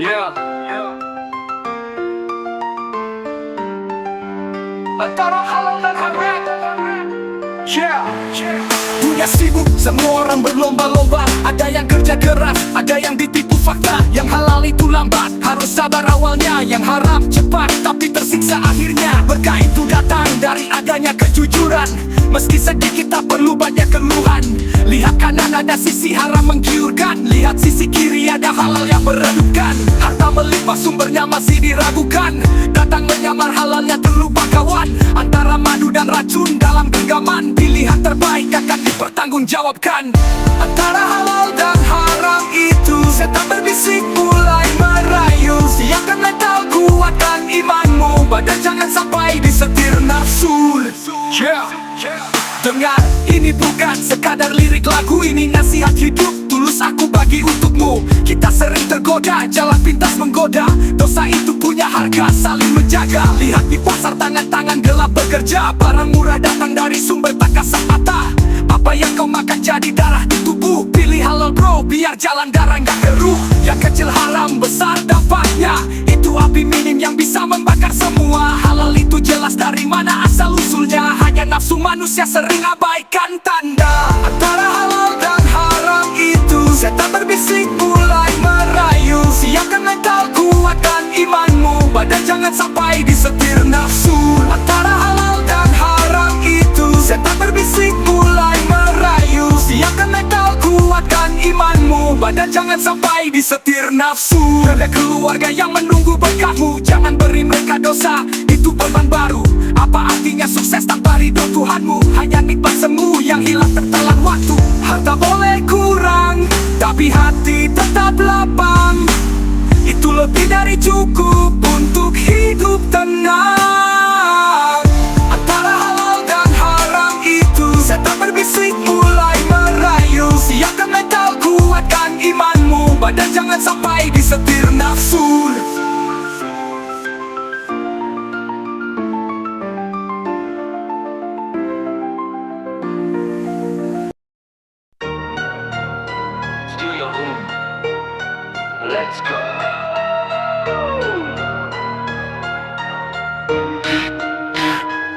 Yeah. Antara halal dan haram. Yeah. Dunia sibuk, semua orang berlomba-lomba. Ada yang kerja keras, ada yang ditipu fakta. Yang halal itu lambat, harus sabar awalnya. Yang haram cepat, tapi tersiksa akhirnya. Berkah itu datang dari adanya kejujuran. Meski sedikit tak perlu banyak keluhan. Lihat kanan ada sisi haram menggiurkan. Lihat sisi kiri ada halal yang meredupkan. Harta melimpah sumbernya masih diragukan. Datang menyamar halalnya terlupa kawan. Antara madu dan racun dalam genggaman. Pilihan terbaik akan dipertanggungjawabkan. Antara halal dan haram itu setan berbisik mulai merayu. Siapkan mental, kuatkan imanmu. Badan jangan sampai disetir nafsu. Dengar, ini bukan sekadar lirik lagu. Ini nasihat hidup, tulus aku bagi untukmu. Kita sering tergoda, jalan pintas menggoda. Dosa itu punya harga, saling menjaga. Lihat di pasar tangan-tangan gelap bekerja. Barang murah datang dari sumber tak kasat mata. Apa yang kau makan jadi darah di tubuh. Pilih halal bro, biar jalan darah nggak keruh. Yang kecil haram, besar dampaknya. Itu api minim yang bisa membakar semua. Halal itu jelas dari mana asal usulnya. Hanya nafsu manusia sering abaikan tanda. Antara halal dan haram itu setan berbisik mulai merayu. Siapkan mental, kuatkan imanmu. Badan jangan sampai disetir nafsu. Antara halal dan haram itu setan berbisik mulai merayu. Siapkan mental, kuatkan imanmu. Badan jangan sampai disetir nafsu. Ada keluarga yang menunggu berkahmu. Jangan beri mereka dosa, itu beban baru. Apa artinya sukses tanpa ridho Tuhanmu? Hanya nikmat semu yang hilang tertelan waktu. Harta boleh kurang, tapi hati tetap lapang. Itu lebih dari cukup untuk hidup tenang. Antara halal dan haram itu setan berbisik mulai merayu. Siapkan mental, kuatkan imanmu. Badan jangan sampai disetir nafsu. Let's go.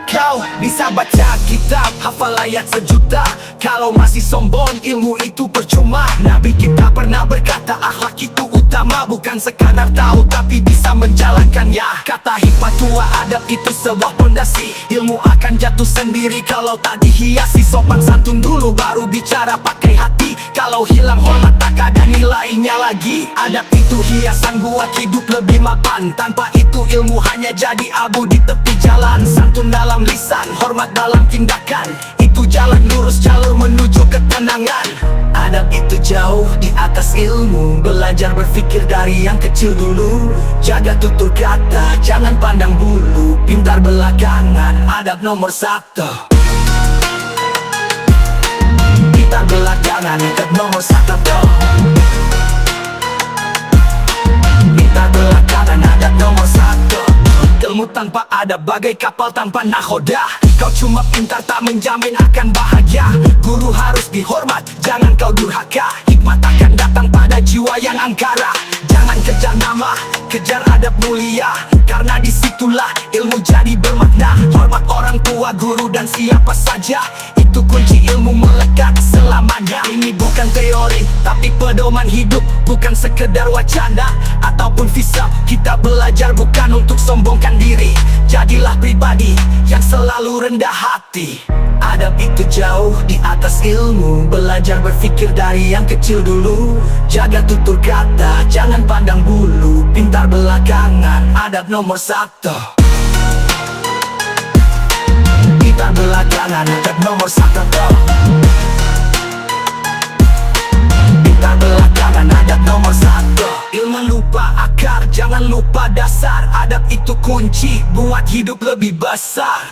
Kau bisa baca kitab, hafal ayat sejuta. Kalau masih sombong, ilmu itu percuma. Nabi kita pernah berkata, akhlak itu utama. Bukan sekadar tahu, tapi bisa menjalankannya. Kata hikmah tua, adab itu sebuah pondasi. Ilmu akan jatuh sendiri kalau tak dihiasi. Sopan santun dulu, baru bicara pakai hati. Kalau hilang hormat, tak ada nilainya lagi. Adab itu hiasan buat hidup lebih mapan. Tanpa itu ilmu hanya jadi abu di tepi jalan. Santun dalam lisan, hormat dalam tindakan. Itu jalan lurus, jalur menuju ketenangan. Adab itu jauh di atas ilmu. Belajar berpikir dari yang kecil dulu. Jaga tutur kata, jangan pandang bulu. Pintar belakangan, adab nomor satu. Pintar belakangan, adab nomor satu. Pintar belakangan, adab nomor satu. Ilmu tanpa adab bagai kapal tanpa nahoda. Kau cuma pintar tak menjamin akan bahagia. Guru harus dihormat, jangan kau durhaka. Hikmat akan datang pada jiwa yang angkara. Jangan kejar nama, kejar adab mulia. Karena disitulah ilmu jadi bermakna. Hormat orang tua, guru dan siapa saja. Itu kunci ilmu melekat selamanya. Ini bukan teori, tapi pedoman hidup. Bukan sekedar wacana ataupun visa. Kita belajar bukan untuk sombongkan diri. Jadilah pribadi yang selalu rendah hati. Adab itu jauh di atas ilmu. Belajar berpikir dari yang kecil dulu. Jaga tutur kata, jangan pandang bulu. Pintar belakangan, adab nomor satu. Pintar belakangan, adab nomor satu. Pintar belakangan, adab nomor satu. Ilmu lupa akar, jangan lupa dasar. Adab itu kunci buat hidup lebih besar.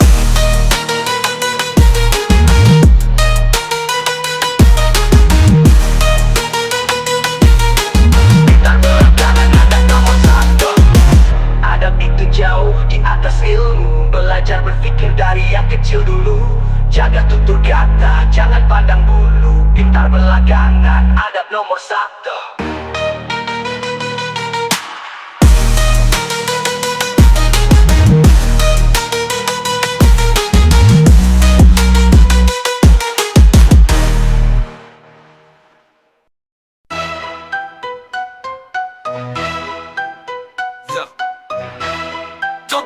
Pintar belakangan, adab nomor satu. Adab itu jauh di atas ilmu. Belajar berpikir dari yang kecil dulu. Jaga tutur kata, jangan pandang bulu. Pintar belakangan, adab nomor satu.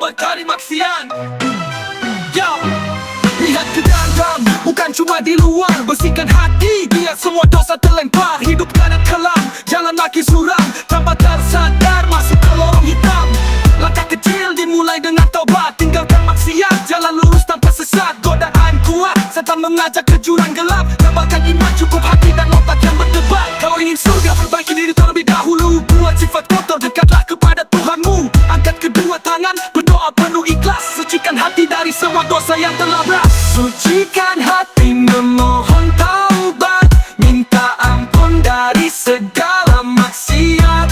mencoba cari maksiat. Yo, lihat ke dalam, bukan cuma di luar. Bersihkan hati, biar semua dosa terlempar. Hidup kanan kelam, jangan makin suram. Tanpa tersadar masuk ke lorong hitam. Langkah kecil dimulai dengan tobat. Tinggalkan maksiat, jalan lurus tanpa sesat. Godaan kuat, setan mengajak ke jurang gelap. Tambahkan iman, cukup hati dan otak yang berdebat. Kau ingin surga, perbaiki diri terlebih dahulu. Buat sifat kotor, dekatlah kepada Tuhanmu. Angkat kedua tangan, berdoa penuh ikhlas. Sucikan hati dari semua dosa yang telah berat. Sucikan hati, memohon taubat. Minta ampun dari segala maksiat.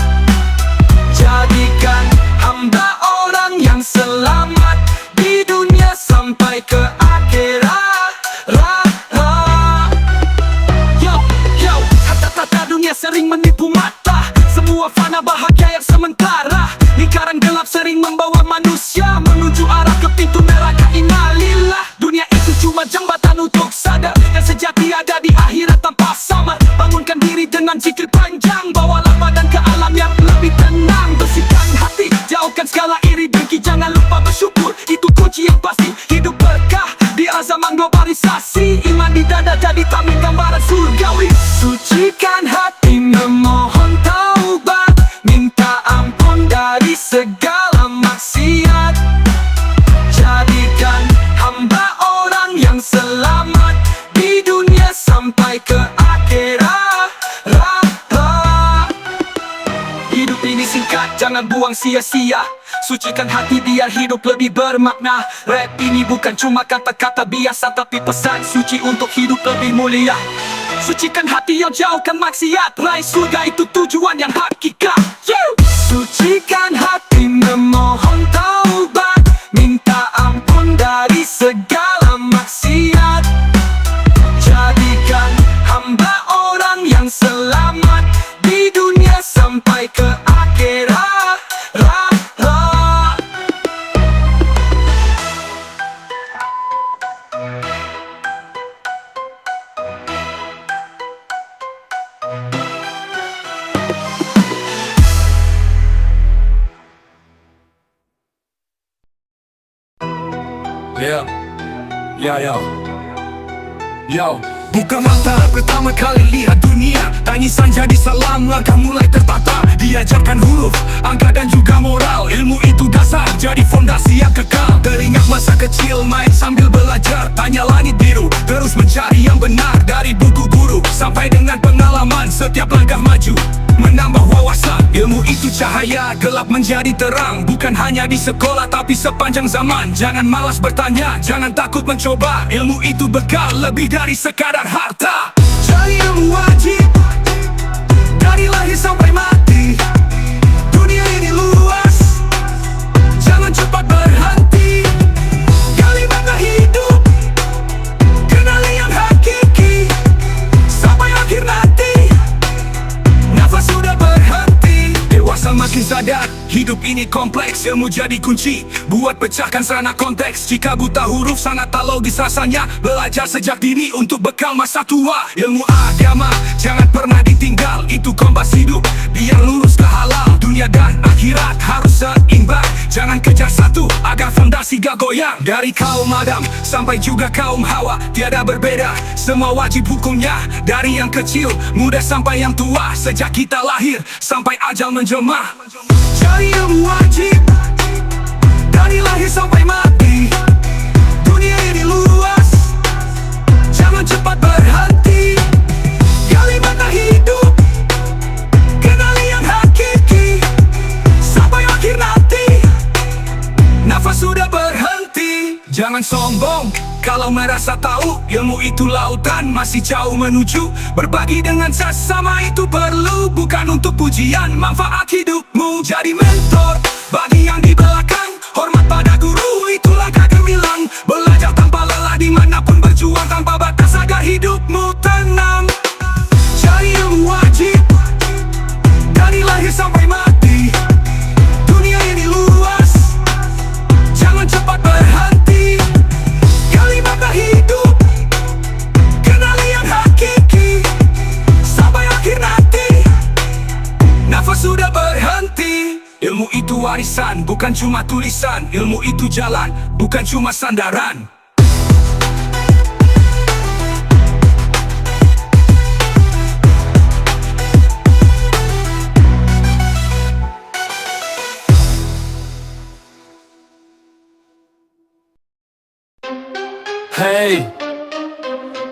Jadikan hamba orang yang selamat di dunia sampai ke akhirat. Yo, yo, kata-kata dunia sering menipu mata. Semua fana, bahagia yang sementara. Lingkaran gelap sering membawa manusia menuju arah ke pintu neraka. Innalillah. Dunia itu cuma jembatan untuk sadar yang sejati ada di akhirat tanpa samar. Bangunkan diri dengan zikir panjang. Bawalah badan ke alam yang lebih tenang. Bersihkan hati, jauhkan segala iri dengki. Jangan lupa bersyukur, itu kunci yang pasti. Hidup berkah di zaman globalisasi. Iman di dada jadi tameng gambaran surgawi. Sucikan hati, memohon taubat. Minta ampun dari segala maksiat. Jadikan hamba orang yang selamat di dunia sampai ke akhirat. Hidup ini singkat, jangan buang sia-sia. Sucikan hati biar hidup lebih bermakna. Rap ini bukan cuma kata-kata biasa, tapi pesan suci untuk hidup lebih mulia. Sucikan hati yang jauhkan maksiat. Raih surga itu tujuan yang hakikat. Sucikan hati, memohon taubat. Minta ampun dari segala maksiat. Jadikan hamba orang yang selamat di dunia sampai ke akhirat. Yo, buka mata, pertama kali lihat dunia. Tangisan jadi salam, langkah mulai tertata. Diajarkan huruf, angka dan juga moral. Ilmu itu dasar, jadi fondasi yang kekal. Teringat masa kecil, main sambil belajar. Tanya langit biru, terus mencari yang benar. Dari buku guru, sampai dengan pengalaman. Setiap langkah maju, menambah wawasan. Ilmu itu cahaya, gelap menjadi terang. Bukan hanya di sekolah, tapi sepanjang zaman. Jangan malas bertanya, jangan takut mencoba. Ilmu itu bekal, lebih dari sekadar harta. Cari ilmu wajib, dari lahir sampai mati. Dunia ini luas, jangan cepat berhenti. Gali makna hidup, kenali yang hakiki. Sampai akhir nanti, nafas sudah berhenti. Dewasa makin sadar, hidup ini kompleks. Ilmu jadi kunci, buat pecahkan serana konteks. Jika buta huruf sangat tak logis rasanya. Belajar sejak dini untuk bekal masa tua. Ilmu agama, jangan pernah ditinggal. Itu kompas hidup, biar lurus ke halal. Dunia dan akhirat harus seimbang. Jangan kejar satu, agar fondasi gak goyang. Dari kaum Adam, sampai juga kaum Hawa. Tiada berbeda, semua wajib hukumnya. Dari yang kecil, muda sampai yang tua. Sejak kita lahir, sampai ajal menjelma. Cari ilmu wajib, dari lahir sampai mati. Dunia ini luas, jangan cepat berhenti. Gali makna hidup, kenali yang hakiki. Sampai akhir nanti, nafas sudah berhenti. Jangan sombong kalau merasa tahu. Ilmu itu lautan, masih jauh menuju. Berbagi dengan sesama itu perlu. Bukan untuk pujian, manfaat hidupmu. Jadi mentor bagi yang di belakang. Hormat pada guru, itulah kegemilang. Belajar tanpa lelah, dimanapun berjuang tanpa batas. Agar hidupmu tenang. Cari ilmu wajib, dari lahir sampai mati. Dunia ini luas, jangan cepat berhenti. Gali makna hidup, kenali yang hakiki. Sampai akhir nanti, nafas sudah berhenti. Ilmu itu warisan, bukan cuma tulisan. Ilmu itu jalan, bukan cuma sandaran. Hey,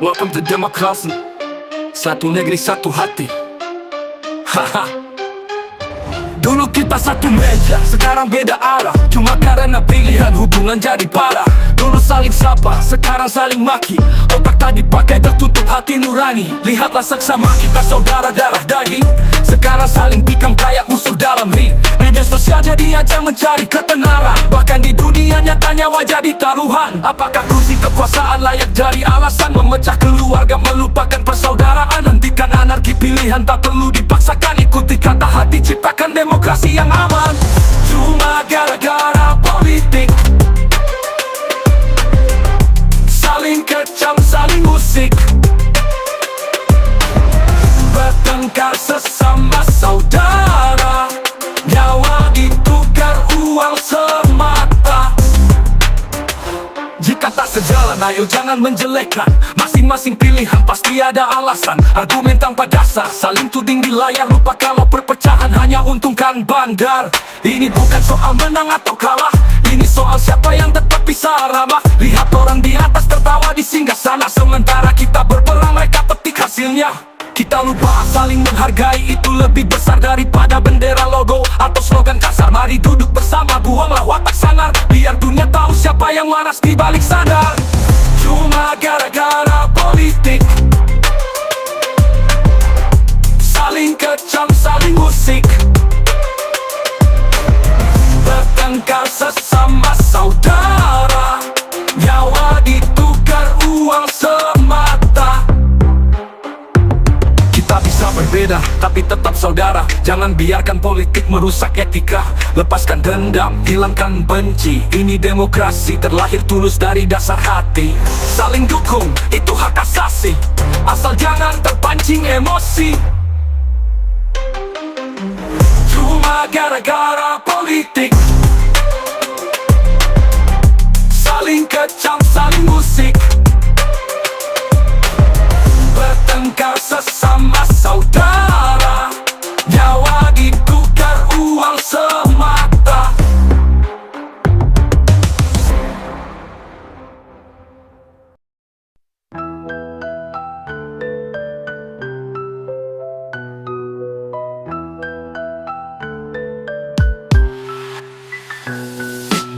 welcome to Demokrasi. Satu negeri, satu hati. Haha. Dulu kita satu meja, sekarang beda arah. Cuma karena pilihan hubungan jadi parah. Dulu saling sapa, sekarang saling maki. Otak tadi pakai tertutup, hati nurani. Lihatlah seksama kita saudara darah daging. Sekarang saling tikam kayak musuh dalam ring. Media sosial jadi ajang mencari ketenaran. Bahkan di dunia nyatanya wajah di taruhan. Apakah kursi kekuasaan layak jadi alasan memecah keluarga, melupakan persaudaraan? Hentikan anarki, pilihan tak perlu dipaksakan. Ikuti kata hati, ciptakan demokrasi yang aman. Cuma gara-gara politik, saling kecam, saling musik, bertengkar sesama saudara. Nyawa ditukar uang semata. Jika tak sejalan, ayo jangan menjelekkan. Masing-masing pilihan pasti ada alasan. Argumen tanpa dasar, saling tuding di layar. Lupa kalau perpecahan hanya untungkan bandar. Ini bukan soal menang atau kalah, ini soal siapa yang tetap bisa ramah. Lihat orang di atas tertawa di singgah sana, sementara kita berperang mereka petik hasilnya. Kita lupa saling menghargai, itu lebih besar daripada bendera, logo, atau slogan kasar. Mari duduk bersama, buanglah watak sangar. Biar dunia tahu siapa yang waras di balik sadar. Cuma gara-gara politik, saling kecam, saling musik, bertengkar sesama saudara. Nyawa ditukar uang semata. Kita bisa berbeda, tapi tetap saudara. Jangan biarkan politik merusak etika. Lepaskan dendam, hilangkan benci. Ini demokrasi terlahir tulus dari dasar hati. Saling dukung, itu hak asasi. Asal jangan terpancing emosi. Cuma gara-gara politik, saling kecam, saling musik, bertengkar sesama saudara. Nyawa ditukar uang semata.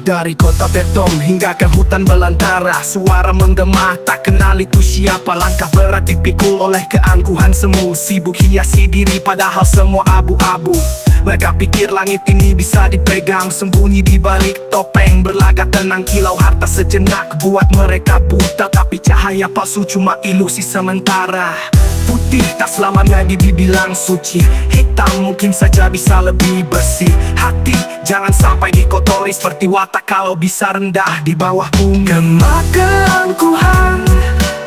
Dari kota beton hingga ke hutan belantara, suara menggema tak kenal itu siapa. Langkah berat dipikul oleh keangkuhan semu, sibuk hiasi diri padahal semua abu-abu. Mereka pikir langit ini bisa dipegang, sembunyi di balik topeng. Berlagak tenang, kilau harta sejenak buat mereka buta. Tapi cahaya palsu cuma ilusi sementara. Putih tak selamanya dibilang suci, hitam mungkin saja bisa lebih bersih. Hati jangan sampai dikotori seperti watak, kalau bisa rendah di bawah bumi. Gema keangkuhan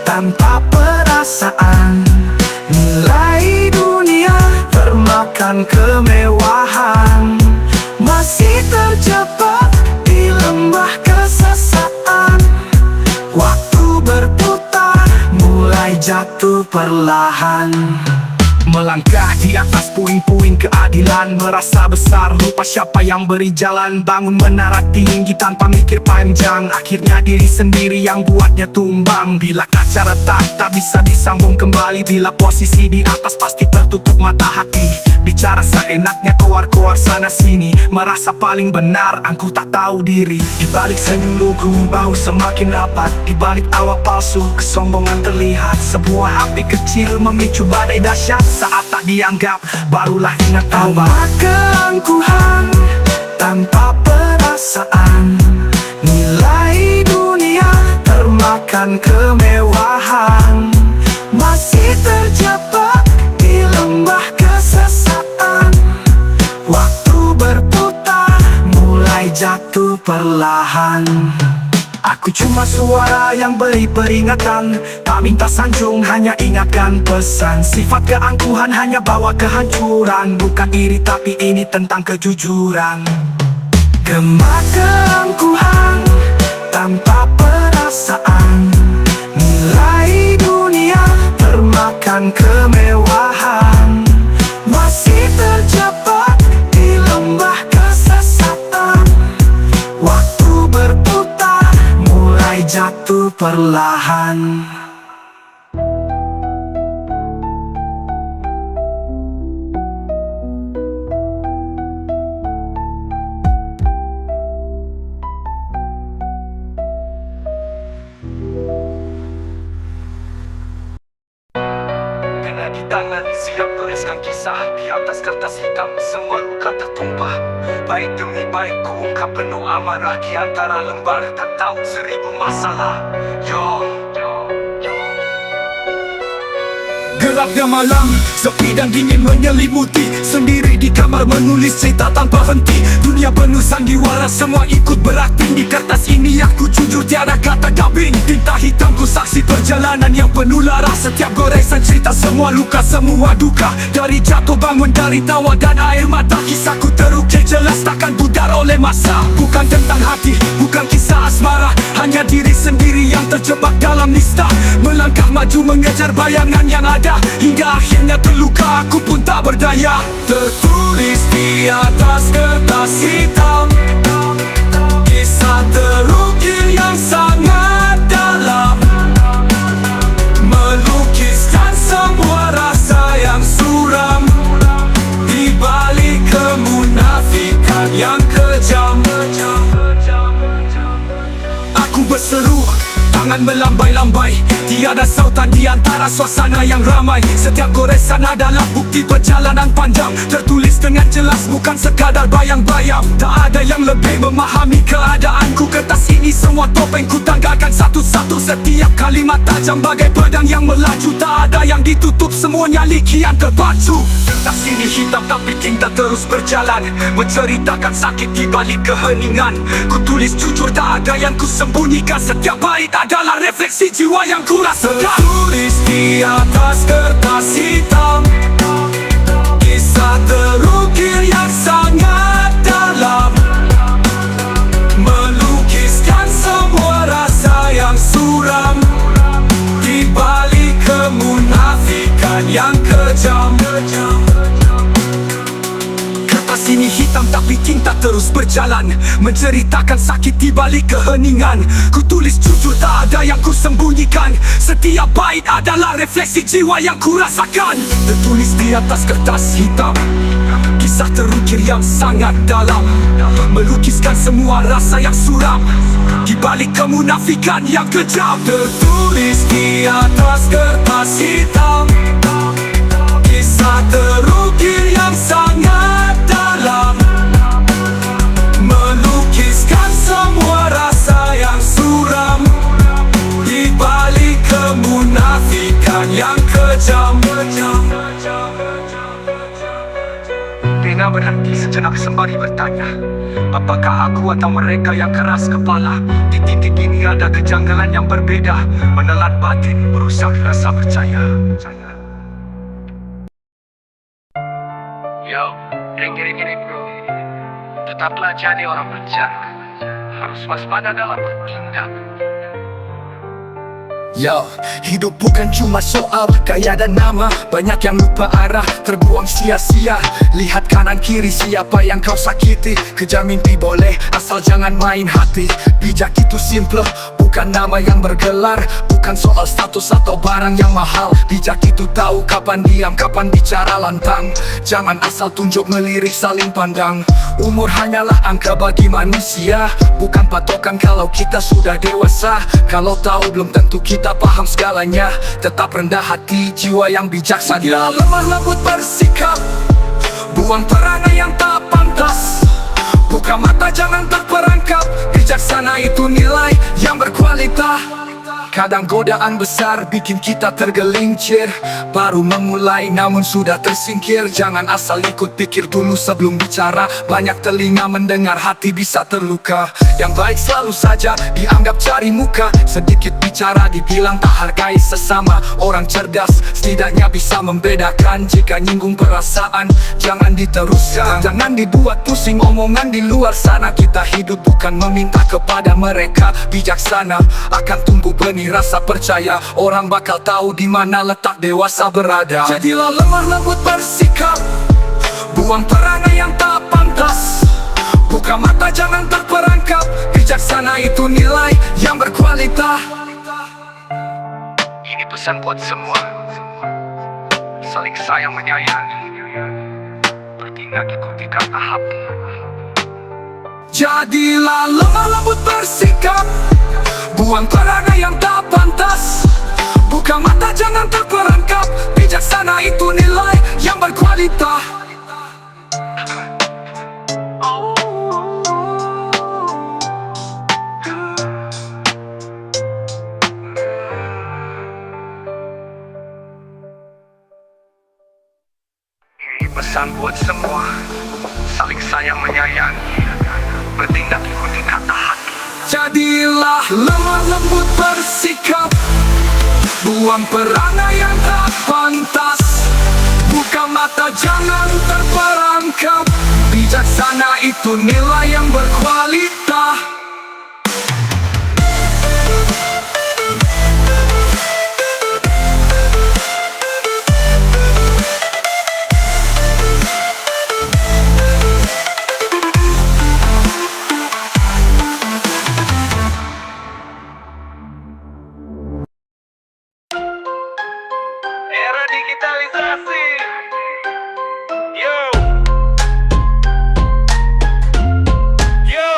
tanpa perasaan, nilai dunia termakan kemewahan. Masih terjebak di lembah kesesatan. Waktu berputar, mulai jatuh perlahan. Melangkah di atas puing-puing keadilan, merasa besar, lupa siapa yang beri jalan. Bangun menara tinggi tanpa mikir panjang, akhirnya diri sendiri yang buatnya tumbang. Bila kaca retak tak bisa disambung kembali, bila posisi di atas pasti tertutup mata hati. Bicara seenaknya, keluar-keluar sana sini, merasa paling benar, aku tak tahu diri. Di balik senyum lugu, bau semakin rapat. Di balik tawa palsu, kesombongan terlihat. Sebuah api kecil memicu badai dahsyat. Saat tak dianggap, barulah ingat taubat. Keangkuhan tanpa perasaan, nilai dunia termakan kemewahan. Masih terjebak di lembah kesesatan. Waktu berputar, mulai jatuh perlahan. Aku cuma suara yang beri peringatan, tak minta sanjung, hanya ingatkan pesan. Sifat keangkuhan hanya bawa kehancuran, bukan iri tapi ini tentang kejujuran. Gema keangkuhan tanpa perasaan, nilai dunia termakan kemewahan, masih terjebak di lembah kesesatan. Waktu berputar, mulai jatuh perlahan. Di tangan siap tuliskan kisah, di atas kertas hitam semua luka tertumpah. Baik demi baik ku ungkap penuh amarah, di antara lembar tak tahu 1000 masalah. Gelapnya malam, sepi dan dingin menyelimuti. Sendiri di kamar menulis cerita tanpa henti. Dunia penuh sandiwara, semua ikut berakting. Di kertas ini aku jujur, tiada kata dubbing. Tinta hitam ku saksi perjalanan yang penuh lara. Setiap goresan cerita, semua luka, semua duka. Dari jatuh bangun, dari tawa dan air mata. Kisahku terukir jelas, takkan pudar oleh masa. Bukan tentang hati, bukan kisah asmara, hanya diri sendiri yang terjebak dalam nista. Melangkah maju mengejar bayangan yang ada, hingga akhirnya terluka, aku pun tak berdaya. Tertulis di atas kertas hitam, kisah terukir yang sangat dalam, melukiskan semua rasa yang suram, di balik kemunafikan yang kejam. Aku berseru, tangan melambai-lambai, tiada sautan di antara suasana yang ramai. Setiap goresan adalah bukti perjalanan panjang, tertulis dengan jelas, bukan sekadar bayang-bayang. Tak ada yang lebih memahami keadaanku. Kertas ini semua topeng ku tanggalkan satu-satu. Setiap kalimat tajam bagai pedang yang melaju, tak ada yang ditutup, semuanya likian terpacu. Kertas ini hitam tapi tinta terus berjalan, menceritakan sakit di balik keheningan. Ku tulis jujur, tak ada yang ku sembunyikan. Setiap bait adalah refleksi jiwa yang ku rasakan. Tertulis di atas kertas hitam, kisah terukir yang sangat dalam, melukiskan semua rasa yang suram, di balik kemunafikan yang kejam. Kertas ini hitam tapi tinta terus berjalan, menceritakan sakit di balik keheningan. Ku tulis jujur, tak ada yang ku sembunyikan. Setiap bait adalah refleksi jiwa yang ku rasakan. Tertulis di atas kertas hitam, kisah terukir yang sangat dalam, melukiskan semua rasa yang suram, di balik kemunafikan yang kejam. Tertulis di atas kertas hitam, kisah terukir yang sangat dalam, melukiskan semua rasa yang suram, di balik kemunafikan yang kejam. Rina berhenti sejenak sembari bertanya, apakah aku atau mereka yang keras kepala? Di titik ini ada kejanggalan yang berbeda, menelan batin, merusak rasa percaya. Yo, gini bro, tetaplah jadi orang berencana, harus waspada dalam bertindak. Yo, hidup bukan cuma soal kaya dan nama. Banyak yang lupa arah, terbuang sia-sia. Lihat kanan kiri siapa yang kau sakiti. Kejar mimpi boleh, asal jangan main hati. Bijak itu simple, bukan nama yang bergelar. Bukan soal status atau barang yang mahal. Bijak itu tahu kapan diam, kapan bicara lantang. Jangan asal tunjuk ngelirik saling pandang. Umur hanyalah angka bagi manusia, bukan patokan kalau kita sudah dewasa. Kalau tahu belum tentu kita paham segalanya. Tetap rendah hati, jiwa yang bijaksana. Bila lemah lembut bersikap, buang perangai yang tak pantas. Buka mata jangan terperangkap, bijaksana itu nilai yang berkualitas. Kadang godaan besar bikin kita tergelincir, baru memulai namun sudah tersingkir. Jangan asal ikut, pikir dulu sebelum bicara. Banyak telinga mendengar, hati bisa terluka. Yang baik selalu saja dianggap cari muka. Sedikit bicara dibilang tak hargai sesama. Orang cerdas setidaknya bisa membedakan. Jika nyinggung perasaan jangan diteruskan. Jangan dibuat pusing omongan di luar sana. Kita hidup bukan meminta kepada mereka. Bijaksana akan tumbuh benih rasa percaya. Orang bakal tahu di mana letak dewasa berada. Jadilah lemah lembut bersikap, buang perangai yang tak pantas. Buka mata jangan terperangkap. Bijaksana itu nilai yang berkualitas. Ini pesan buat semua, saling sayang menyayangi, bertindak ikuti kata hati. Jadilah lemah lembut bersikap, buang perangai yang tak pantas. Buka mata jangan terperangkap. Bijaksana itu nilai yang berkualitas. Ini pesan buat semua, saling sayang menyayangi, bertindak ikuti kata hati. Jadilah lemah lembut bersikap, buang perangai yang tak pantas. Buka mata jangan terperangkap. Bijaksana itu nilai yang berkualitas. Era digitalisasi. Yo. Yo.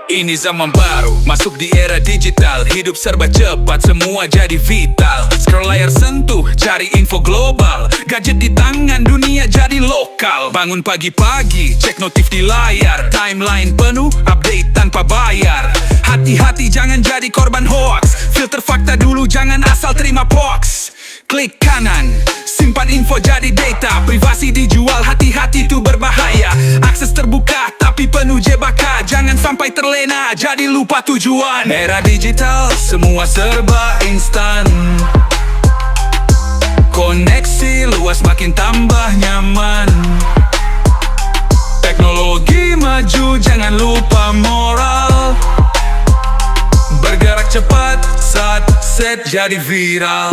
Ini zaman baru, masuk di era digital. Hidup serba cepat, semua jadi vital. Scroll layar sentuh, cari info global. Gadget di tangan, dunia jadi lokal. Bangun pagi-pagi, cek notif di layar. Timeline penuh, update tanpa bayar. Hati-hati jangan jadi korban hoax. Filter fakta dulu, jangan asal terima box. Klik kanan, simpan info jadi data. Privasi dijual, hati-hati itu berbahaya. Akses terbuka, tapi penuh jebakan. Jangan sampai terlena, jadi lupa tujuan. Era digital, semua serba instan. Koneksi luas makin tambah nyaman. Teknologi maju, jangan lupa moral. Bergerak cepat, saat set jadi viral.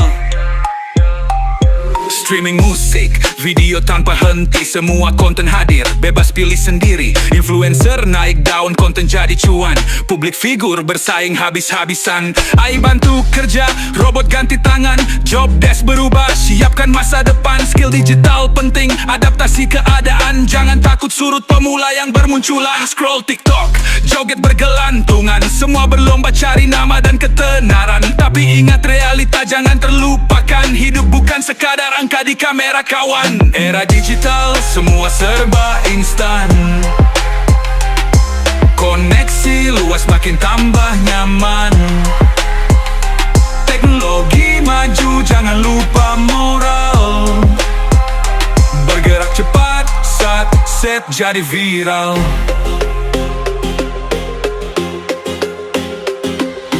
Streaming musik, video tanpa henti. Semua konten hadir, bebas pilih sendiri. Influencer naik daun, konten jadi cuan. Publik figur bersaing habis-habisan. AI bantu kerja, robot ganti tangan. Job desk berubah, siapkan masa depan. Skill digital penting, adaptasi keadaan. Jangan takut surut pemula yang bermunculan. Scroll TikTok, joget bergelantungan. Semua berlomba cari nama dan ketenaran. Tapi ingat realita jangan terlupakan. Hidup bukan sekadar angka di kamera kawan. Era digital, semua serba instan. Koneksi luas makin tambah nyaman. Teknologi maju, jangan lupa moral. Bergerak cepat, saat set jadi viral.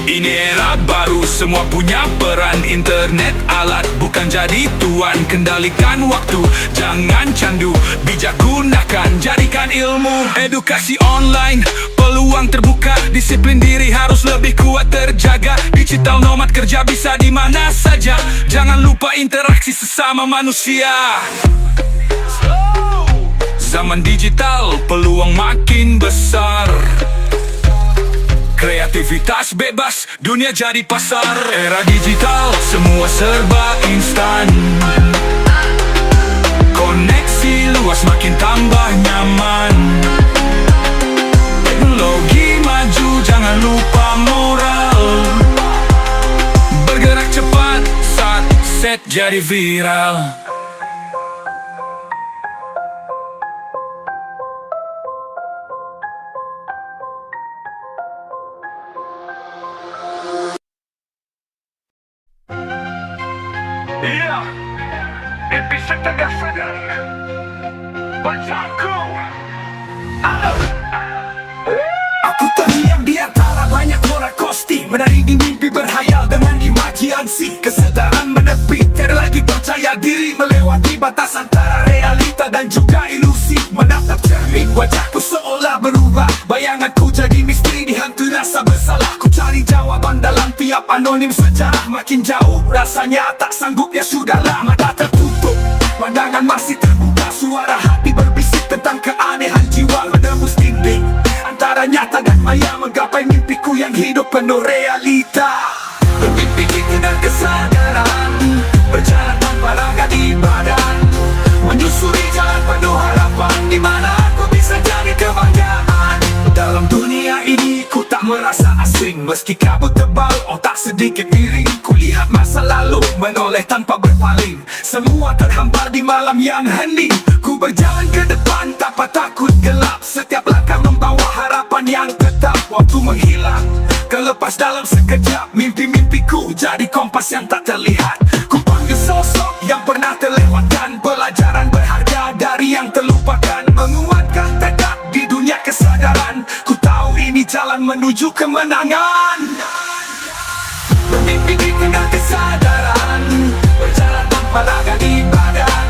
Ini era baru, semua punya peran. Internet alat, bukan jadi tuan. Kendalikan waktu, jangan candu. Bijak gunakan, jadikan ilmu. Edukasi online, peluang terbuka. Disiplin diri harus lebih kuat terjaga. Digital nomad kerja bisa di mana saja. Jangan lupa interaksi sesama manusia. Zaman digital, peluang makin besar. Kreativitas bebas, dunia jadi pasar. Era digital, semua serba instan. Koneksi luas makin tambah nyaman. Teknologi maju, jangan lupa moral. Bergerak cepat, saat set jadi viral. sadar wajahku. Aku terdiam di antara banyak orang kosti, menari di mimpi berhayal dengan imajinasi. Kesedaran menepi, tiada lagi percaya diri, melewati batas antara realita dan juga ilusi. Menatap cermin wajahku seolah berubah, bayanganku jadi misteri dihantui rasa bersalah. Ku cari jawaban dalam tiap anonim sejarah, makin jauh rasanya tak sanggup, ya sudahlah. Mata tertutup, pandangan masih terbuka, suara hati berbisik tentang keanehan jiwa menembus dinding antara nyata dan maya, menggapai mimpiku yang hidup penuh realita. Bermimpi dengan kesadaran, berjalan tanpa raga di badan, menyusuri jalan penuh harapan, di mana aku bisa jadi kebanggaan. Dalam dunia ini ku tak merasa asing, meski kabut tebal, otak sedikit miring. Kulihat masa lalu menoleh tanpa berpaling, semua terhampar di malam yang hening. Ku berjalan ke depan tanpa takut gelap, setiap langkah membawa harapan yang tetap. Waktu menghilang, kelepas dalam sekejap, mimpi-mimpiku jadi kompas yang tak terlihat. Ku panggil sosok yang pernah terlewatkan, pelajaran berharga dari yang terlupakan, menguatkan tekad di dunia kesadaran. Ku tahu ini jalan menuju kemenangan. Bermimpi dengan kesadaran, berjalan tanpa raga di badan,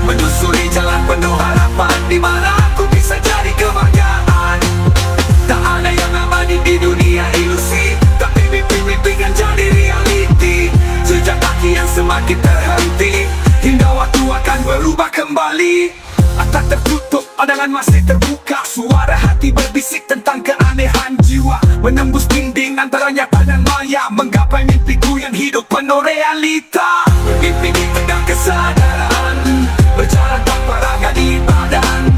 menyusuri jalan penuh harapan, di mana aku bisa jadi kebanggaan. Tak ada yang abadi di dunia ilusi, tapi mimpi-mimpi yang jadi realiti. Sejak kaki yang semakin terhenti, hingga waktu akan berubah kembali. Mata tertutup, pandangan masih terbuka, suara hati berbisik tentang keanehan jiwa, menembus dinding antara nyata dan maya, menggapai mimpiku yang hidup penuh realita. Mimpi dengan kesadaran, berjalan tanpa raga di badan,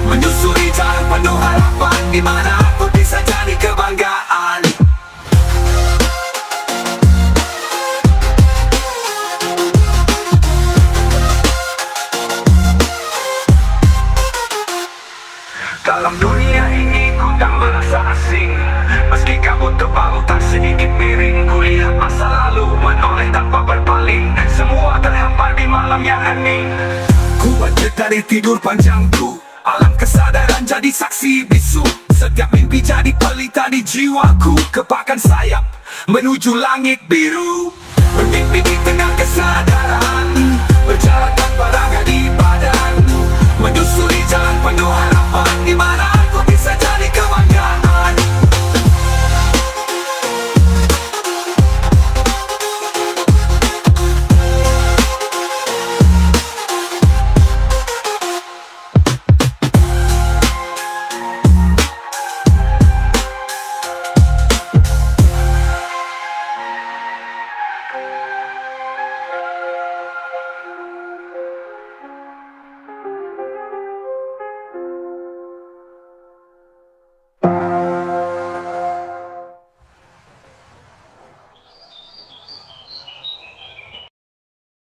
menyusuri jalan penuh harapan, di mana aku bisa jadi kebanggaan. Dalam dunia ini ku tak merasa asing, meski kabut tebal tak sedikit miring. Kulihat masa lalu menoleh tanpa berpaling, semua terhampar di malam yang hening. Ku bangkit dari tidur panjangku, alam kesadaran jadi saksi bisu. Setiap mimpi jadi pelita di jiwaku, kepakkan sayap menuju langit biru. Bermimpi di tengah kesadaran, berjalan tanpa raga di badan, menyusuri jalan penuh harapan, di mana